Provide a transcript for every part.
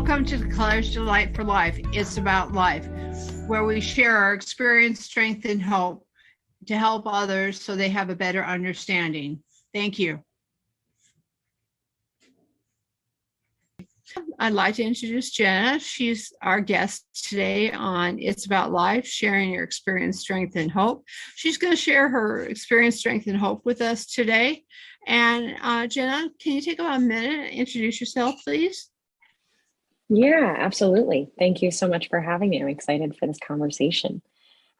Welcome to the Colors Delight for Life. It's about life, where we share our experience, strength, and hope to help others so they have a better understanding. Thank you. I'd like to introduce Jenna. She's our guest today on It's About Life, sharing your experience, strength, and hope. She's going to share her experience, strength, and hope with us today. And Jenna, can you take about a minute and introduce yourself, please? Yeah, absolutely. Thank you so much for having me. I'm excited for this conversation.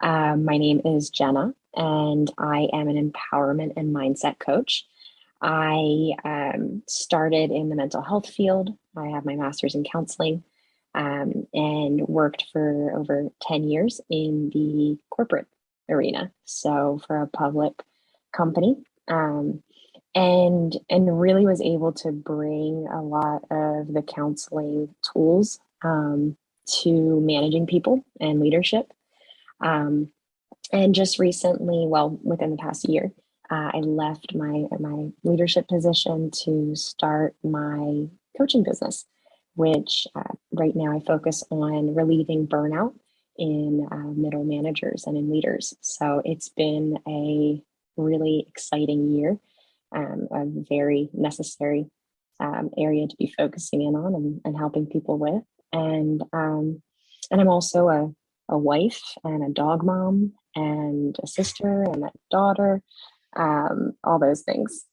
My name is Jenna, and I am an empowerment and mindset coach. I started in the mental health field. I have my master's in counseling and worked for over 10 years in the corporate arena. So for a public company. And really was able to bring a lot of the counseling tools to managing people and leadership. And just recently, well, within the past year, I left my leadership position to start my coaching business, which right now I focus on relieving burnout in middle managers and in leaders. So it's been a really exciting year. A very necessary area to be focusing in on and helping people with. And I'm also a wife and a dog mom and a sister and a daughter, all those things.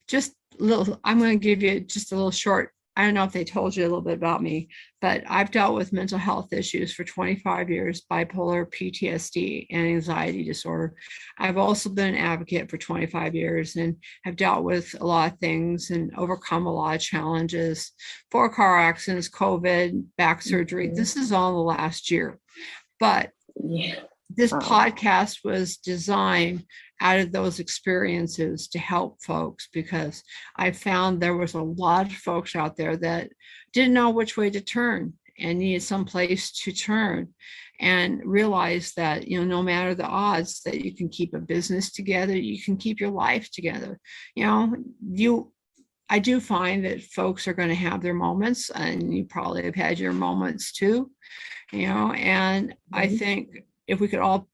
Just a little, I'm going to give you just a little short. I don't know if they told you a little bit about me, but I've dealt with mental health issues for 25 years, bipolar, PTSD, and anxiety disorder. I've also been an advocate for 25 years and have dealt with a lot of things and overcome a lot of challenges. 4 car accidents, COVID, back surgery. Mm-hmm. This is all in the last year. But this podcast was designed out of those experiences to help folks, because I found there was a lot of folks out there that didn't know which way to turn and needed some place to turn, and realize that, no matter the odds, that you can keep a business together, you can keep your life together. I do find that folks are going to have their moments, and you probably have had your moments too, and I think if we could all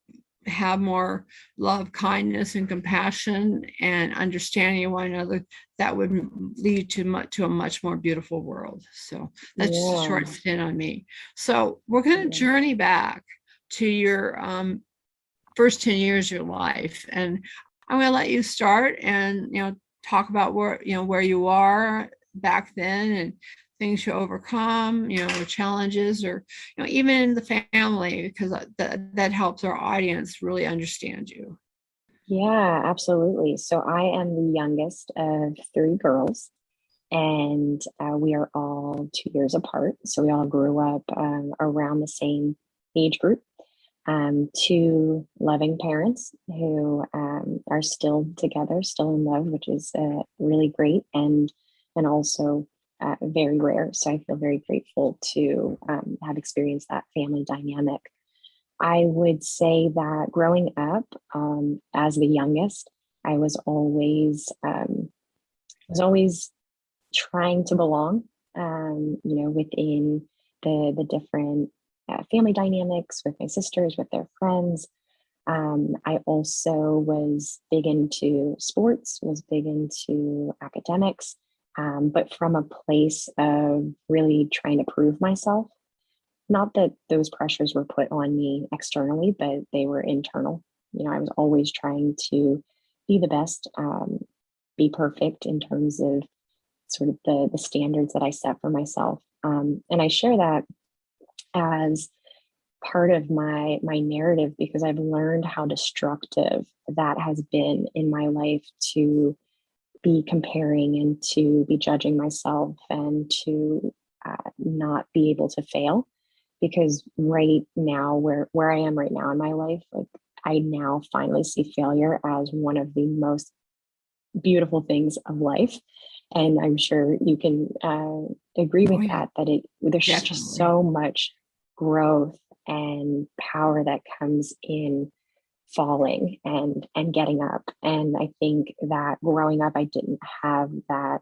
have more love, kindness, and compassion and understanding of one another, that would lead to a much more beautiful world. So that's just a short stint on me. So we're going to journey back to your first 10 years of your life, and I'm going to let you start and talk about where you are back then and things you overcome, challenges, or even in the family, because that helps our audience really understand you. Yeah, absolutely. So I am the youngest of 3 girls, and we are all 2 years apart. So we all grew up around the same age group. 2 loving parents who are still together, still in love, which is really great, and also very rare. So I feel very grateful to have experienced that family dynamic. I would say that growing up as the youngest, I was always trying to belong, within the different family dynamics with my sisters, with their friends. I also was big into sports, was big into academics. But from a place of really trying to prove myself. Not that those pressures were put on me externally, but they were internal. I was always trying to be the best, be perfect in terms of sort of the standards that I set for myself. And I share that as part of my narrative, because I've learned how destructive that has been in my life, to be comparing and to be judging myself and to not be able to fail. Because right now, where I am right now in my life, like, I now finally see failure as one of the most beautiful things of life. And I'm sure you can agree with that there's Definitely. Just so much growth and power that comes in falling and getting up. And I think that growing up, I didn't have that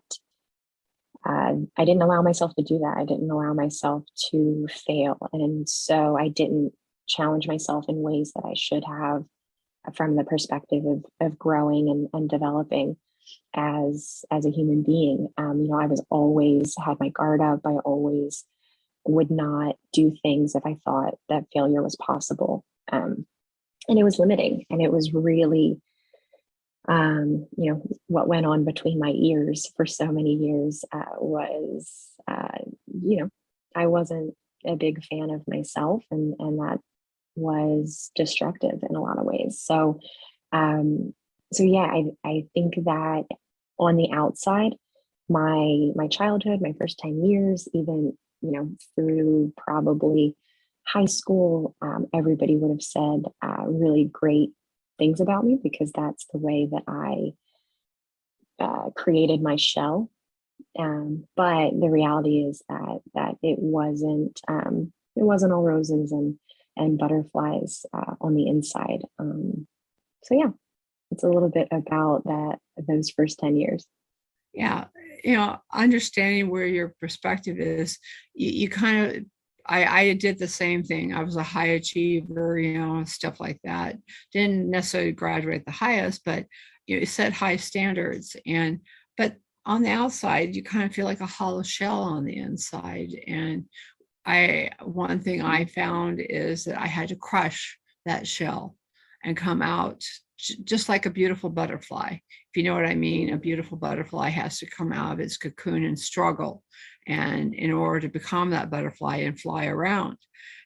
I didn't allow myself to do that. I didn't allow myself to fail. And so I didn't challenge myself in ways that I should have from the perspective of growing and developing as a human being. I was always had my guard up. I always would not do things if I thought that failure was possible. And it was limiting. And it was really, what went on between my ears for so many years was, I wasn't a big fan of myself, and that was destructive in a lot of ways. Um, so yeah, I think that on the outside, my childhood, my first 10 years, even, through probably high school, everybody would have said really great things about me because that's the way that I created my shell. But the reality is that it wasn't all roses and butterflies on the inside. So yeah, it's a little bit about those first 10 years. Yeah. Understanding where your perspective is, you kind of, I did the same thing. I was a high achiever, stuff like that. Didn't necessarily graduate the highest, but set high standards. But on the outside, you kind of feel like a hollow shell on the inside. And one thing I found is that I had to crush that shell and come out just like a beautiful butterfly. If you know what I mean, a beautiful butterfly has to come out of its cocoon and struggle, and in order to become that butterfly and fly around.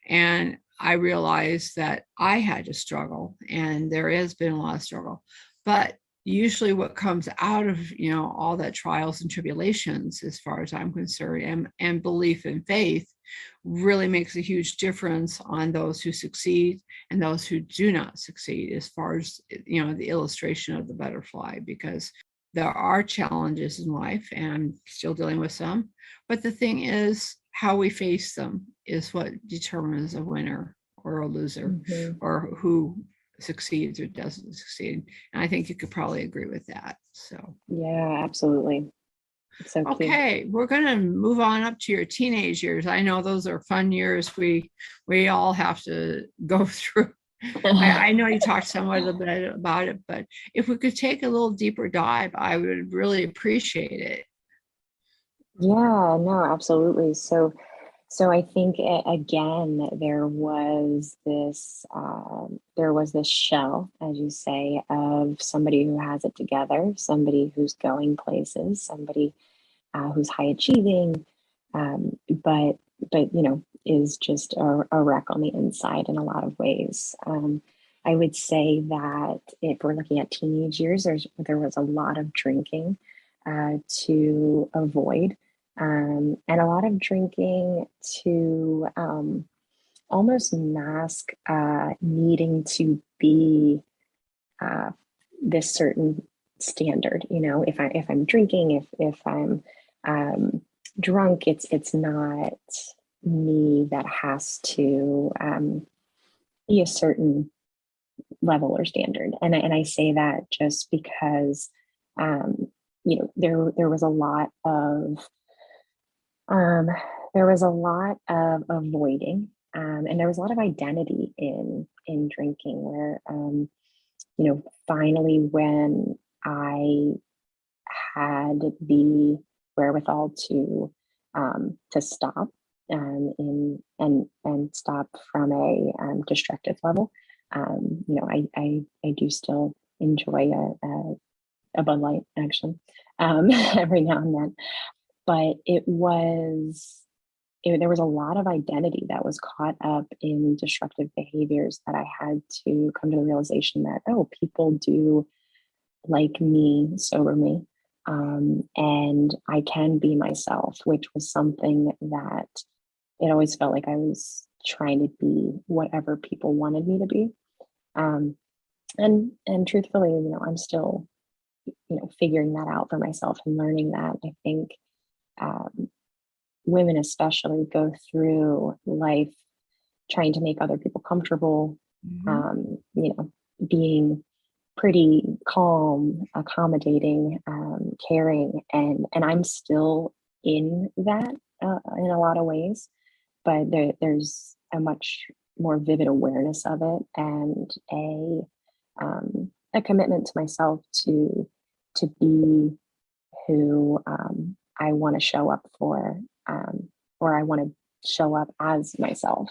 And I realized that I had to struggle, and there has been a lot of struggle. But usually what comes out of all that trials and tribulations, as far as I'm concerned, and belief and faith, really makes a huge difference on those who succeed and those who do not succeed, as far as the illustration of the butterfly, because there are challenges in life and I'm still dealing with some, but the thing is how we face them is what determines a winner or a loser, Mm-hmm. or who succeeds or doesn't succeed. And I think you could probably agree with that. So Yeah, absolutely. It's so key. okay, we're going to move on up to your teenage years. I know those are fun years we all have to go through. I know you talked somewhat a little bit about it, but if we could take a little deeper dive, I would really appreciate it. Yeah, no, absolutely. So I think again, there was this shell, as you say, of somebody who has it together, somebody who's going places, somebody who's high achieving, but is just a wreck on the inside in a lot of ways. I would say that if we're looking at teenage years, there was a lot of drinking to avoid, and a lot of drinking to almost mask needing to be uh, this certain standard. If I'm drinking, if I'm drunk, it's not me that has to be a certain level or standard. And I say that just because there was a lot of avoiding, and there was a lot of identity in drinking where finally when I had the wherewithal to stop and stop from a destructive level. I do still enjoy a Bud Light, actually, every now and then, but there was a lot of identity that was caught up in destructive behaviors that I had to come to the realization that, oh, people do like me, sober me, and I can be myself, which was something that it always felt like I was trying to be whatever people wanted me to be. Um, and truthfully, I'm still, figuring that out for myself and learning that. I think women especially go through life trying to make other people comfortable, Mhm. being pretty calm, accommodating, caring, and I'm still in that in a lot of ways, but there's a much more vivid awareness of it, and a commitment to myself to be who I want to show up for, or I want to show up as myself.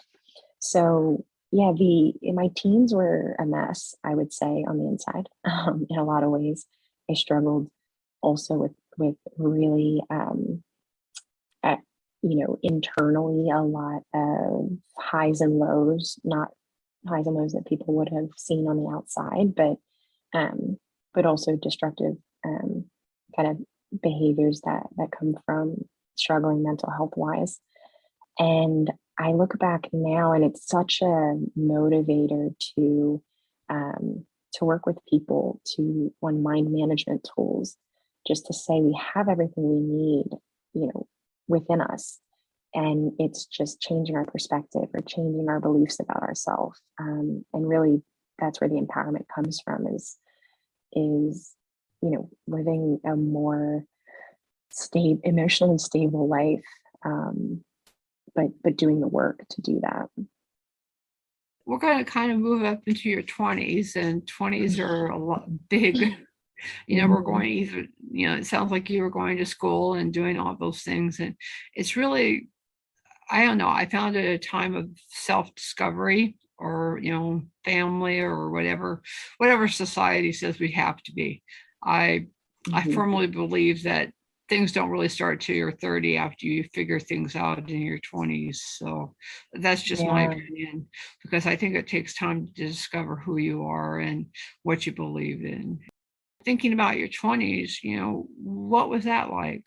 So yeah, the my teens were a mess, I would say, on the inside. In a lot of ways, I struggled also with really at, internally a lot of highs and lows, not highs and lows that people would have seen on the outside, um, but also destructive kind of behaviors that come from struggling mental health wise. And I look back now, and it's such a motivator to work with people to on mind management tools, just to say we have everything we need, within us, and it's just changing our perspective or changing our beliefs about ourselves. And really, that's where the empowerment comes from is living a more emotionally stable life. But doing the work to do that. We're going to kind of move up into your 20s, and 20s are a lot big. We're going either, it sounds like you were going to school and doing all those things. And it's really, I don't know, I found it a time of self-discovery, or, family, or whatever society says we have to be. I firmly believe that things don't really start till you're 30 after you figure things out in your 20s. So that's just my opinion, because I think it takes time to discover who you are and what you believe in. Thinking about your 20s, what was that like?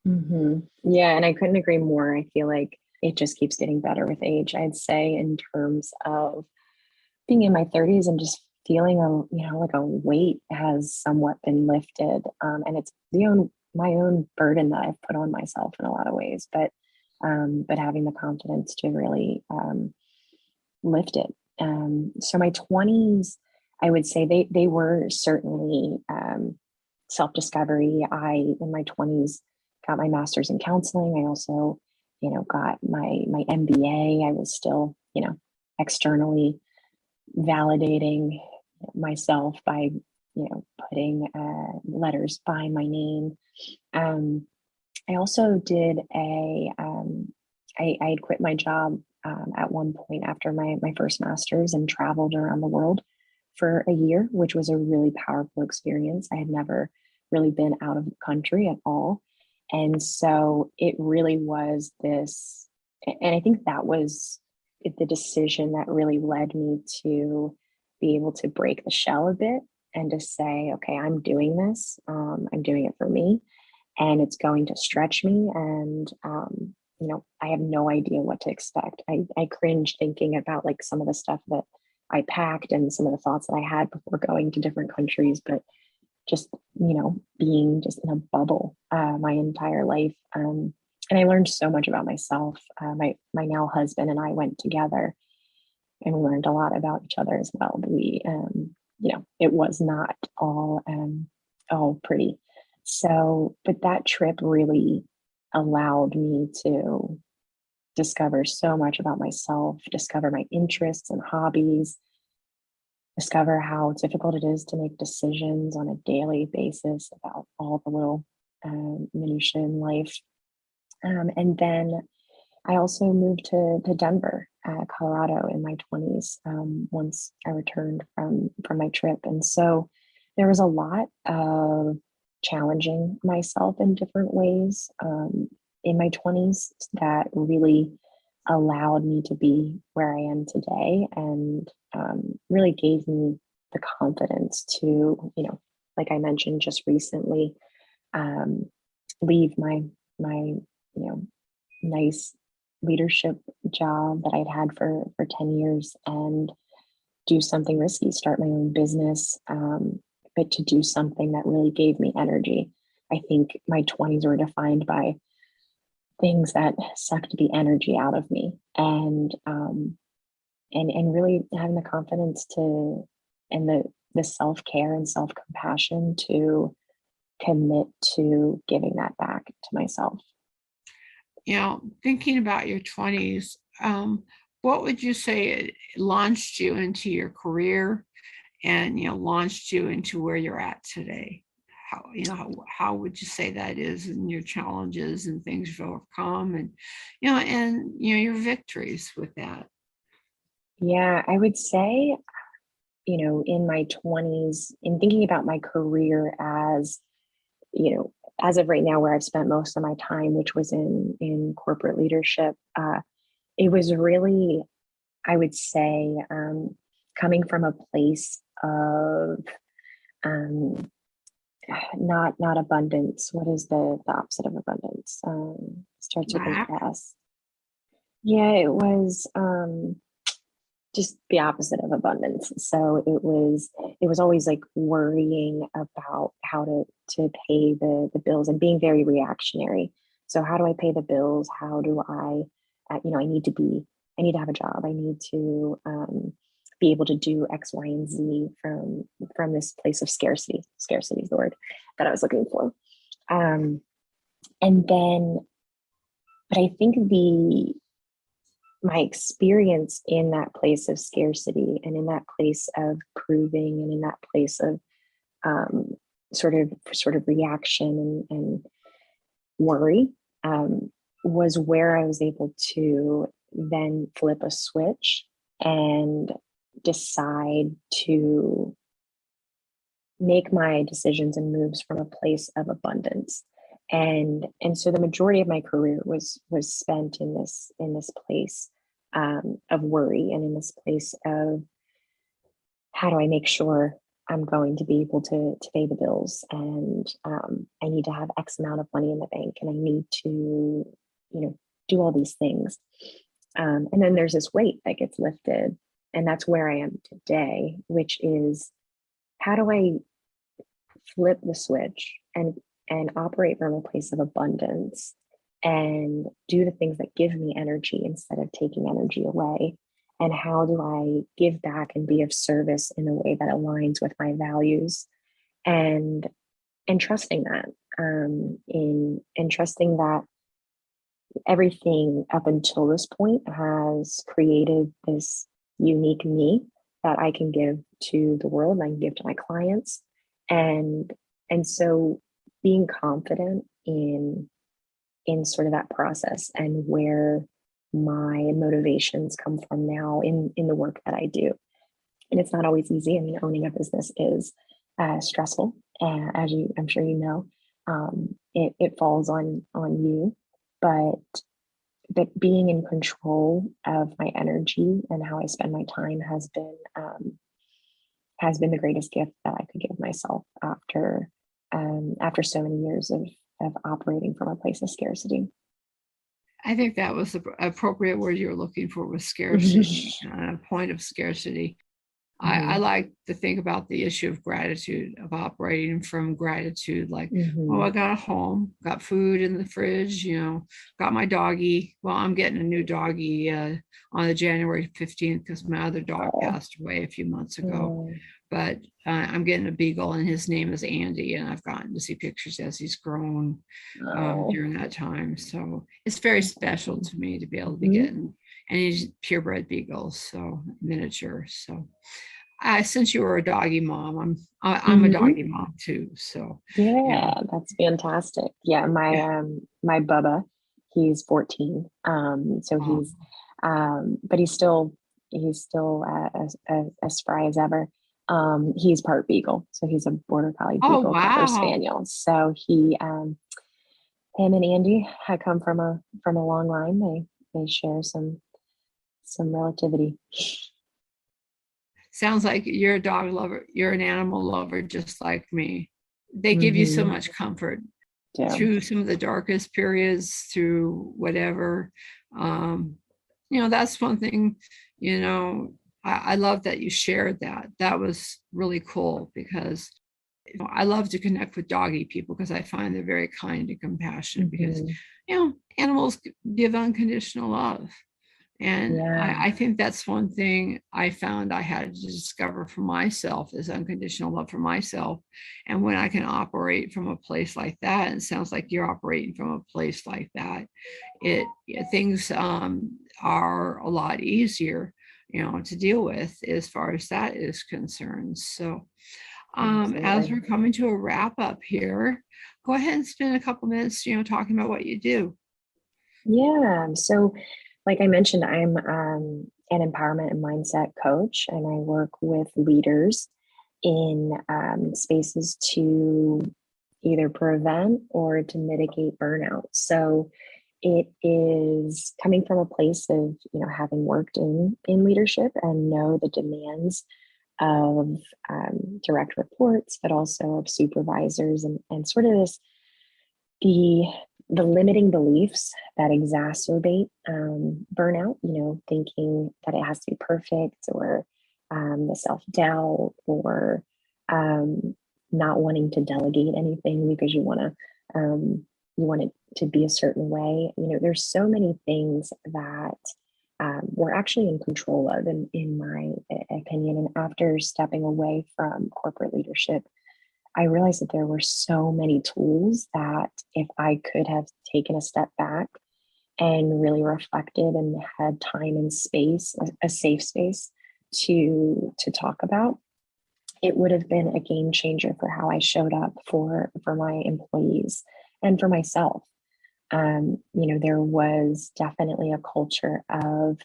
Yeah, and I couldn't agree more. I feel like it just keeps getting better with age. I'd say in terms of being in my 30s and just feeling like a weight has somewhat been lifted, and it's my own burden that I've put on myself in a lot of ways, but having the confidence to really lift it. So my 20s, I would say they were certainly self-discovery. In my 20s, got my master's in counseling. I also, got my MBA. I was still, externally validating myself by, putting letters behind my name. I also did I had quit my job at one point after my first master's, and traveled around the world for a year, which was a really powerful experience. I had never really been out of the country at all. And so it really was this, and I think that was the decision that really led me to be able to break the shell a bit and to say, okay, I'm doing this. I'm doing it for me, and it's going to stretch me. And, I have no idea what to expect. I cringe thinking about like some of the stuff that I packed and some of the thoughts that I had before going to different countries, but just, being just in a bubble my entire life. And I learned so much about myself. My now husband and I went together, and we learned a lot about each other as well. But it was not all pretty. So, but that trip really allowed me to discover so much about myself, discover my interests and hobbies, discover how difficult it is to make decisions on a daily basis about all the little minutiae in life. And then I also moved to Denver, Colorado, in my 20s, once I returned from my trip. And so there was a lot of challenging myself in different ways in my 20s that really allowed me to be where I am today, and really gave me the confidence to, like I mentioned just recently, leave my nice leadership job that I'd had for 10 years and do something risky, start my own business, but to do something that really gave me energy. I think my 20s were defined by things that sucked the energy out of me, and really having the confidence to, and the self-care and self-compassion to commit to giving that back to myself. Thinking about your 20s, what would you say it launched you into your career and, launched you into where you're at today? How would you say that is, and your challenges and things you've overcome, and, your victories with that? Yeah, I would say, in my 20s, in thinking about my career as, as of right now, where I've spent most of my time, which was in corporate leadership, it was really, I would say, coming from a place of um, not abundance. What is the opposite of abundance? Starts with an Lack. S. Yeah, it was just the opposite of abundance. So it was always like worrying about how to pay the bills and being very reactionary. So how do I pay the bills? How do I need to have a job. I need to be able to do X, Y, and Z from this place of scarcity. Scarcity is the word that I was looking for. And then, but I think my experience in that place of scarcity and in that place of proving and in that place of um, sort of reaction and worry was where I was able to then flip a switch and decide to make my decisions and moves from a place of abundance. And so the majority of my career was spent in this place of worry, and in this place of how do I make sure I'm going to be able to pay the bills, and I need to have X amount of money in the bank, and I need to do all these things. And then there's this weight that gets lifted, and that's where I am today, which is how do I flip the switch and operate from a place of abundance and do the things that give me energy instead of taking energy away? And how do I give back and be of service in a way that aligns with my values, and trusting that, in and trusting that everything up until this point has created this unique me that I can give to the world and I can give to my clients. And so being confident in sort of that process and where my motivations come from now in the work that I do. And it's not always easy. I mean, owning a business is stressful, I'm sure you know. It falls on you, but being in control of my energy and how I spend my time has been the greatest gift that I could give myself after so many years of operating from a place of scarcity. I think that was the appropriate word you were looking for, was scarcity, a point of scarcity. I like to think about the issue of gratitude, of operating from gratitude, like, oh, I got a home, got food in the fridge, got my doggy. Well, I'm getting a new doggy on the January 15th because my other dog passed away a few months ago. But I'm getting a beagle, and his name is Andy, and I've gotten to see pictures as he's grown during that time. So it's very special to me to be able to be getting, and he's purebred beagles, so miniature. So since you were a doggy mom, I'm a doggy mom too. So yeah, that's fantastic. Yeah, my Bubba, he's 14. So he's but he's still as spry as ever. He's part beagle, so he's a border collie beagle cocker spaniel. So him and Andy had come from a long line. They share some relativity. Sounds like you're a dog lover. You're an animal lover, just like me. They give you so much comfort through some of the darkest periods, through whatever. That's one thing, I love that you shared that. That was really cool, because I love to connect with doggy people because I find they're very kind and compassionate, because, animals give unconditional love. And Yeah. I think that's one thing I found I had to discover for myself is unconditional love for myself. And when I can operate from a place like that, and it sounds like you're operating from a place like that, things are a lot easier, to deal with as far as that is concerned. So as Absolutely. we're coming to a wrap up here, go ahead and spend a couple minutes, talking about what you do. Yeah. So, like I mentioned, I'm an empowerment and mindset coach, and I work with leaders in spaces to either prevent or to mitigate burnout. So, it is coming from a place of having worked in leadership and know the demands of direct reports, but also of supervisors, and sort of the the limiting beliefs that exacerbate burnout. Thinking that it has to be perfect, or the self doubt, or um, not wanting to delegate anything because you want it to be a certain way. There's so many things that we're actually in control of, in my opinion. And after stepping away from corporate leadership, I realized that there were so many tools that if I could have taken a step back and really reflected and had time and space, a safe space to talk about, it would have been a game changer for how I showed up for my employees and for myself. There was definitely a culture of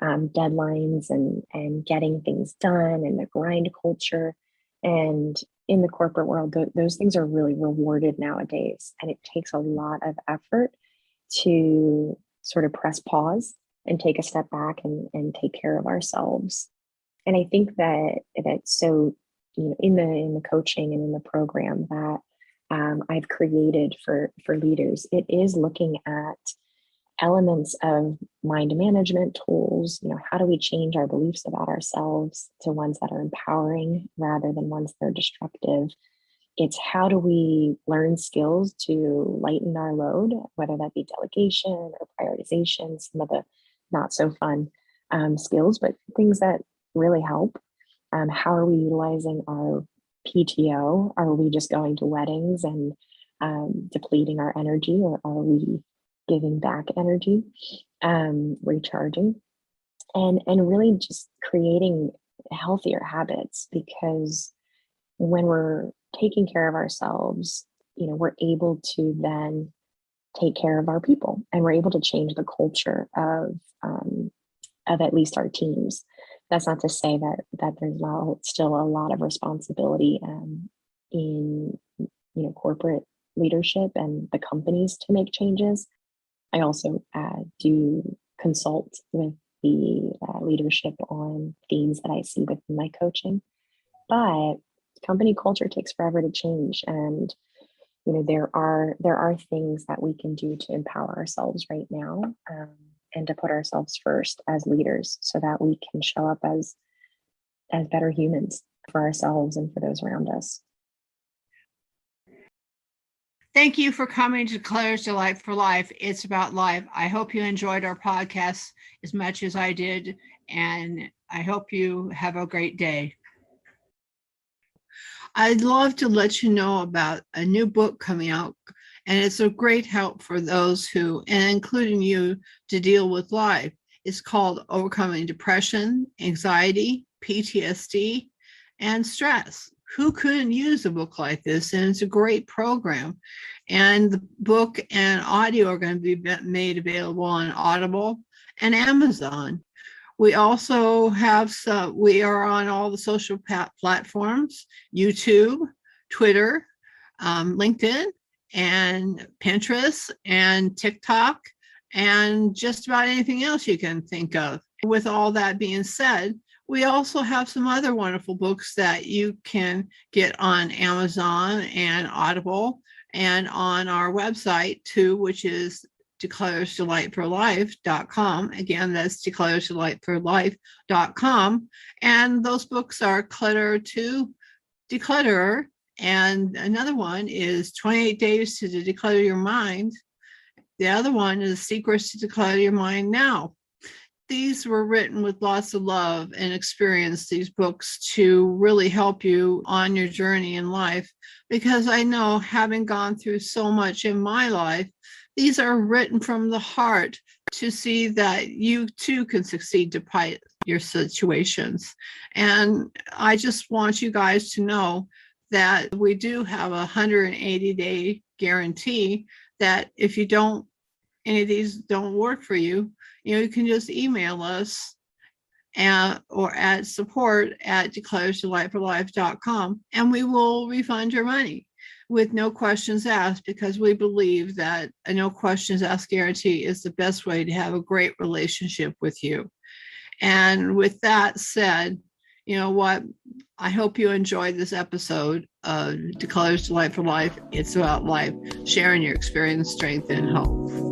deadlines and getting things done, and the grind culture. And in the corporate world, those things are really rewarded nowadays. And it takes a lot of effort to sort of press pause and take a step back and take care of ourselves. And I think that so in the coaching and in the program that I've created for leaders, it is looking at elements of mind management tools. How do we change our beliefs about ourselves to ones that are empowering rather than ones that are destructive? It's how do we learn skills to lighten our load, whether that be delegation or prioritization, some of the not so fun skills, but things that really help. How are we utilizing our PTO? Are we just going to weddings and depleting our energy, or are we giving back energy, recharging, and really just creating healthier habits? Because when we're taking care of ourselves, we're able to then take care of our people, and we're able to change the culture of at least our teams. That's not to say that there's not still a lot of responsibility in corporate leadership and the companies to make changes. I also do consult with the leadership on themes that I see within my coaching. But company culture takes forever to change, and there are things that we can do to empower ourselves right now, and to put ourselves first as leaders, so that we can show up as better humans for ourselves and for those around us. Thank you for coming to Claire's Delight for Life. It's about life. I hope you enjoyed our podcast as much as I did, and I hope you have a great day. I'd love to let you know about a new book coming out, and it's a great help for those who, and including you, to deal with life. It's called Overcoming Depression, Anxiety, PTSD, and Stress. Who couldn't use a book like this? And it's a great program. And the book and audio are going to be made available on Audible and Amazon. We also have we are on all the social platforms: YouTube, Twitter, LinkedIn, and Pinterest, and TikTok, and just about anything else you can think of. With all that being said, we also have some other wonderful books that you can get on Amazon and Audible, and on our website too, which is declaresdelightforlife.com. Again, that's declaresdelightforlife.com. And those books are Clutter to Declutter. And another one is 28 Days to Declutter Your Mind. The other one is Secrets to Declutter Your Mind Now. these were written with lots of love and experience, these books, to really help you on your journey in life. Because I know, having gone through so much in my life, these are written from the heart to see that you too can succeed despite your situations. And I just want you guys to know that we do have a 180-day guarantee, that if any of these don't work for you, you can just email us or at support@declaresyourlifeforlife.com, and we will refund your money with no questions asked, because we believe that a no questions asked guarantee is the best way to have a great relationship with you. And with that said, you know what? I hope you enjoyed this episode of Declares Your Life for Life. It's about life, sharing your experience, strength, and hope.